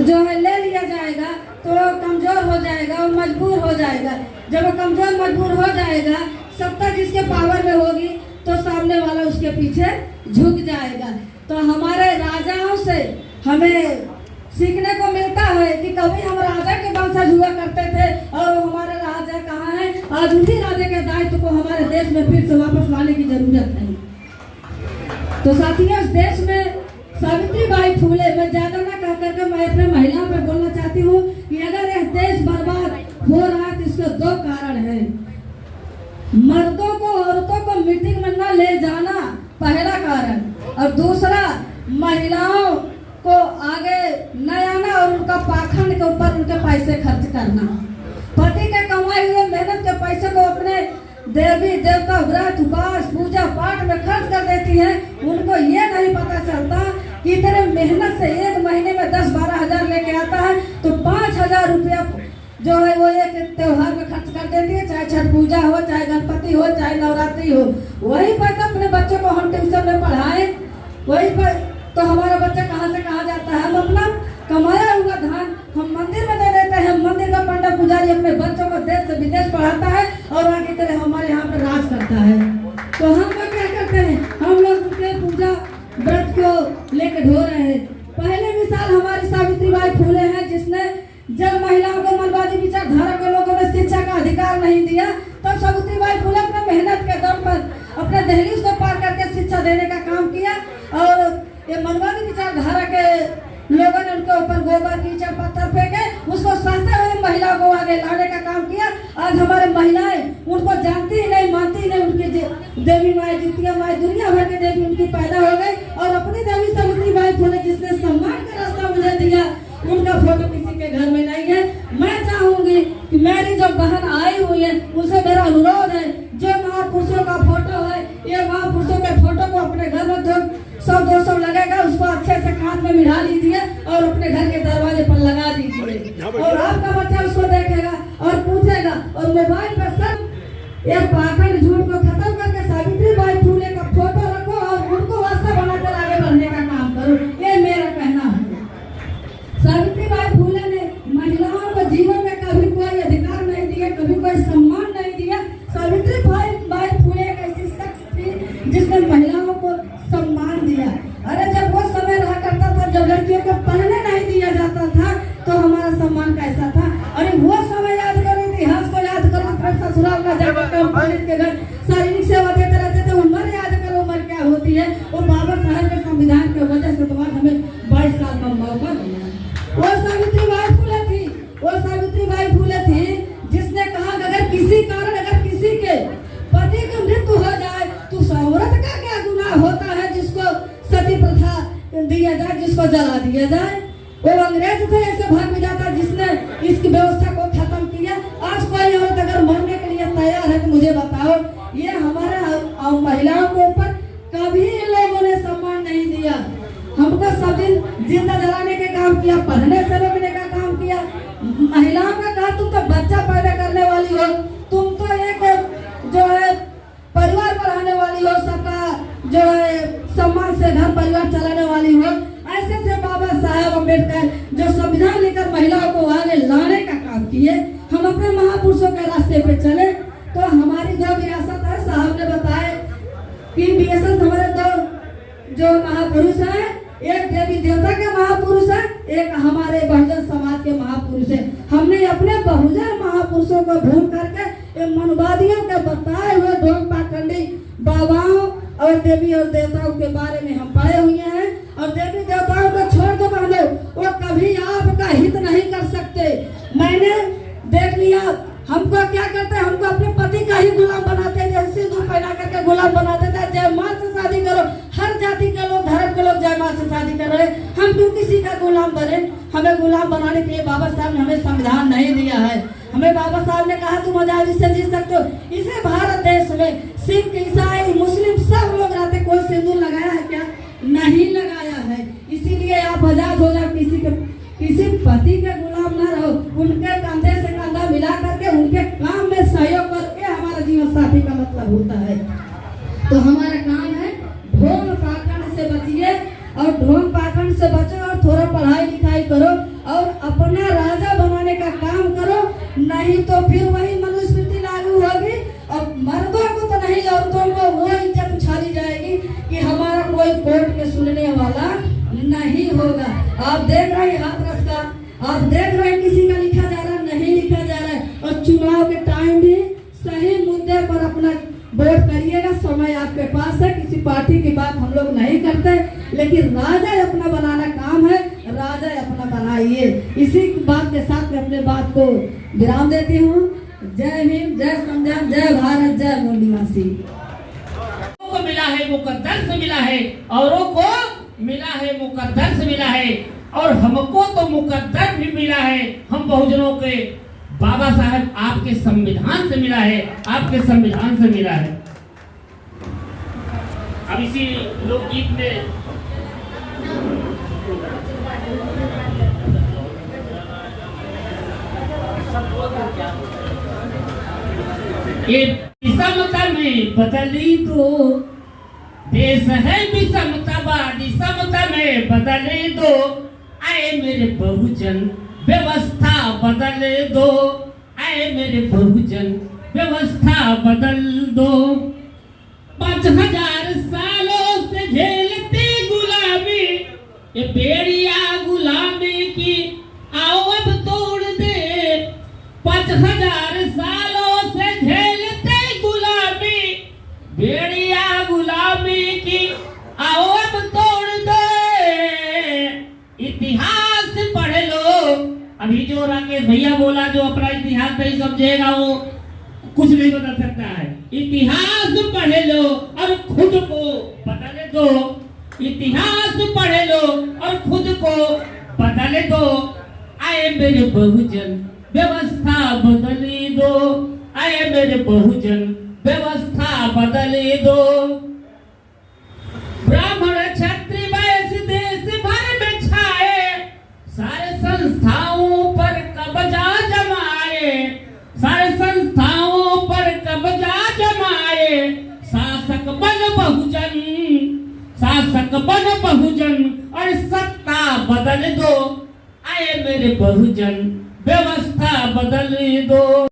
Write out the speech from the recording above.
जो है ले लिया जाएगा तो कमजोर हो जाएगा और मजबूर हो जाएगा। जब वो कमजोर मजबूर हो जाएगा, सत्ता जिसके पावर में होगी तो सामने वाला उसके पीछे झुक जाएगा। तो हमारे राजाओं से हमें सीखने को मिलता है कि कभी हम राजा के वंशज हुआ करते थे और हमारे राजा कहाँ हैं। आज उसी राजा के दायित्व को हमारे देश में फिर से वापस लाने की जरूरत है। तो साथियों, इस देश में सावित्रीबाई फुले, मैं ज्यादा ना कह करके मैं अपने महिलाओं पे बोलना चाहती हूँ कि अगर यह देश बर्बाद हो रहा है तो इसके दो कारण हैं। मर्दों को, औरतों को मीटिंग में न ले जाना पहला कारण, और दूसरा महिलाओं को आगे न आना और उनका पाखंड के ऊपर उनके पैसे खर्च करना। पति के कमाए हुए मेहनत के पैसे को अपने देवी देवता, व्रत, उपवास, पूजा पाठ में खर्च कर देती है। उनको ये नहीं पता चलता कि इतने मेहनत से एक महीने में 10-12 हजार लेके आता है तो 5,000 रुपया जो है वो एक त्योहार में खर्च कर देती है, चाहे छठ पूजा हो, चाहे गणपति हो, चाहे नवरात्रि हो। वही पैसा अपने बच्चों को हम ट्यूशन में पढ़ाएं, वही पर तो हमारा बच्चा कहाँ से कहाँ जाता है। हम अपना कमाया हुआ धन हम मंदिर में दे देते हैं। मंदिर का पंडित पुजारी अपने बच्चों को देश से विदेश पढ़ाता है और आगे तरह हमारे यहाँ पर राज करता है। तो हम लोग क्या करते हैं, हम लोग उनके पूजा व्रत को लेकर ढो रहे हैं। पहले मिसाल हमारी सावित्रीबाई फुले है, जिसने जब महिलाओं को मनवादी विचारधारा के लोगों ने शिक्षा का अधिकार नहीं दिया, तब सावित्रीबाई फुले अपने मेहनत के दम पर अपने दहलीज को पार करके शिक्षा देने का काम किया। और ये मनवादी विचारधारा के लोगों ने उनके ऊपर गोबर, कीचड़, पत्थर फेंके, उसको सहते हुए महिलाओं को आगे लाने का काम किया। आज हमारे महिलाएं उनको जानती ही नहीं, मानती ही नहीं। उनकी देवी माए, जितिया माए, दुनिया भर के देवी उनकी पैदा हो गई। और अपनी देवी सावित्रीबाई फुले जिसने सम्मान का रास्ता मुझे दिया, उनका फोटो किसी के घर में नहीं है। मैं चाहूंगी कि मेरी जो बहन आई हुई है उनसे मेरा अनुरोध है, जो महापुरुषों का फोटो है, ये महापुरुषों के फोटो को अपने घर में 100-200 लगेगा, उसको अच्छे से कांच में मिला लीजिए और अपने घर के दरवाजे पर लगा दीजिए। और आपका बच्चा उसको देखेगा और पूछेगा, और मोबाइल पर सब ये पाखंड झूठ को खत्म करके सावित्रीबाई फुले का फोटो रखो और उनको वास्ता बनाकर आगे बढ़ने का काम करो। ये मेरा कहना है। सावित्रीबाई फुले ने महिलाओं को जीवन में कभी कोई अधिकार नहीं दिया, कभी कोई सम्मान नहीं दिया। सावित्रीबाई फुले एक ऐसी शख्स थी जिसने महिलाओं को सम्मान दिया। अरे जब वो समय रहा करता था जब लड़कियों को पढ़ने नहीं दिया जाता था तो हमारा सम्मान कैसा था। अरे वो समय याद करो, इतिहास को याद करो, ससुराल का जाकर पंडित के घर शारीरिक सेवा देते रहते थे। उम्र याद करो, उम्र क्या होती है। वो बाबा साहब के संविधान की वजह से तो हमें 22 साल का मौका मिला। वो सावित्रीबाई फुले थी, वो सावित्रीबाई फुले थी जिसने कहा कि अगर किसी कारण अगर किसी के पति की मृत्यु हो जाए तो उस औरत का क्या गुनाह होता है जिसको सती प्रथा दिया जाए, जिसको जला दिया जाए। वो अंग्रेज थे ऐसे भाग विधाता जिसने इसकी व्यवस्था को खत्म किया। आज कोई औरत अगर मरने के लिए तैयार है तो मुझे बताओ, ये हमारे महिलाओं के ऊपर कभी लोगों ने सम्मान नहीं दिया। हमको सब दिन जिंदा जलाने के काम किया, पढ़ने से रोकने का काम किया। महिलाओं का कहा तुम तो बच्चा पैदा करने वाली हो, तुम तो एक जो है परिवार बढ़ाने वाली हो, सबका जो है सम्मान से घर परिवार चलाने वाली हो। ऐसे थे बाबा साहेब अम्बेडकर जो संविधान लेकर महिलाओं को आगे लाने का काम किए। हम अपने महापुरुषों के रास्ते पे चले तो हमारी जो विरासत है, साहब ने बताया कि विरासत हमारे दो जो महापुरुष हैं, एक देवी देवता के महापुरुष है, एक हमारे बहुजन समाज के महापुरुष है। हमने अपने बहुजन महापुरुषों को भूल करके मनवादियों के बताए हुए ढोंग पाखंडी बाबाओं और देवी और देवताओं के बारे में हम पढ़े हुए हैं। और देवी देवताओं को छोड़ दो बहनों, वो कभी आपका हित नहीं कर सकते। मैंने देख लिया हमको क्या करते हैं, हमको अपने पति का ही गुलाम बनाते हैं। जैसे सिंदूर पहना करके गुलाम बना देते हैं। जयमाल से शादी करो, हर जाति के लोग, धर्म के लोग जयमाल से शादी कर रहे हैं। हम क्यों किसी का गुलाम बने? हमें गुलाम बनाने के लिए बाबा साहब ने हमें संविधान नहीं दिया है। हमें बाबा साहब ने कहा तुम आजादी से जी सकते हो। इसे भारत देश में सिख, ईसाई, मुस्लिम सब लोग रहते, कोई सिंदूर लगाया है क्या? नहीं लगाया है। इसीलिए आप आजाद हो जाओ, किसी पति के गुलाम ना रहो। उनके कंधे से कंधा मिला करके उनके काम में सहयोग करो, ये हमारा जीवन साथी का मतलब होता है। तो हमारा काम है ढोंग पाखंड से बचिए और ढोंग पाखंड से बचो और थोड़ा पढ़ाई लिखाई करो। और नहीं तो फिर वही मनुस्मृति लागू होगी और मर्दों को तो नहीं, औरतों को वो इज्जत उछाली जाएगी कि हमारा कोई कोर्ट में सुनने वाला नहीं होगा। आप देख रहे हैं हाथरस का, आप देख रहे हैं किसी का लिखा जा रहा नहीं लिखा जा रहा है। और चुनाव के टाइम भी सही मुद्दे पर अपना वोट करिएगा, समय आपके पास है। किसी पार्टी की बात हम लोग नहीं करते, लेकिन राजा अपना बनाना काम है, राजा अपना बनाइए। इसी बात के साथ मैं अपने बात को विराम देती हूँ। जय भीम, जय संविधान, जय भारत, जय मूल निवासी। को मिला है मुकद्दर से मिला है, औरों को मिला है मुकद्दर से मिला है, और हमको तो मुकद्दर भी मिला है। हम बहुजनों के बाबा साहब आपके संविधान से मिला है, आपके संविधान से मिला है। अब इसी लोकगीत में ये विषमता में बदली दो, देश है विषमतावादी, समता में बदले दो। आए मेरे बहुजन व्यवस्था बदल दो, आए मेरे बहुजन व्यवस्था बदल दो। 5000 सालों से झेलते गुलामी, ये बेड़िया गुलामी की आओ अब तोड़ दे। 5000 सालों से झेलते गुलामी, बेड़िया गुलामी की आओ अब तोड़ दे। इतिहास पढ़ लो। अभी जो राकेश भैया बोला, जो अपना इतिहास नहीं समझेगा वो कुछ नहीं बदल सकता है। इतिहास पढ़ लो और खुद को बदल दो। इतिहास पढ़ लो और खुद को बदल दो। आए मेरे बहुजन व्यवस्था बदली दो, आए मेरे बहुजन व्यवस्था बदली दो। ब्राह्मण क्षत्रिय वैश्य देश भर में छाए, सारे संस्थाओं पर कब्जा जमाए, सारे संस्थाओं पर कब्जा जमाए। शासक बन बहुजन, शासक बन बहुजन और सत्ता बदल दो। आए मेरे बहुजन व्यवस्था बदल दो।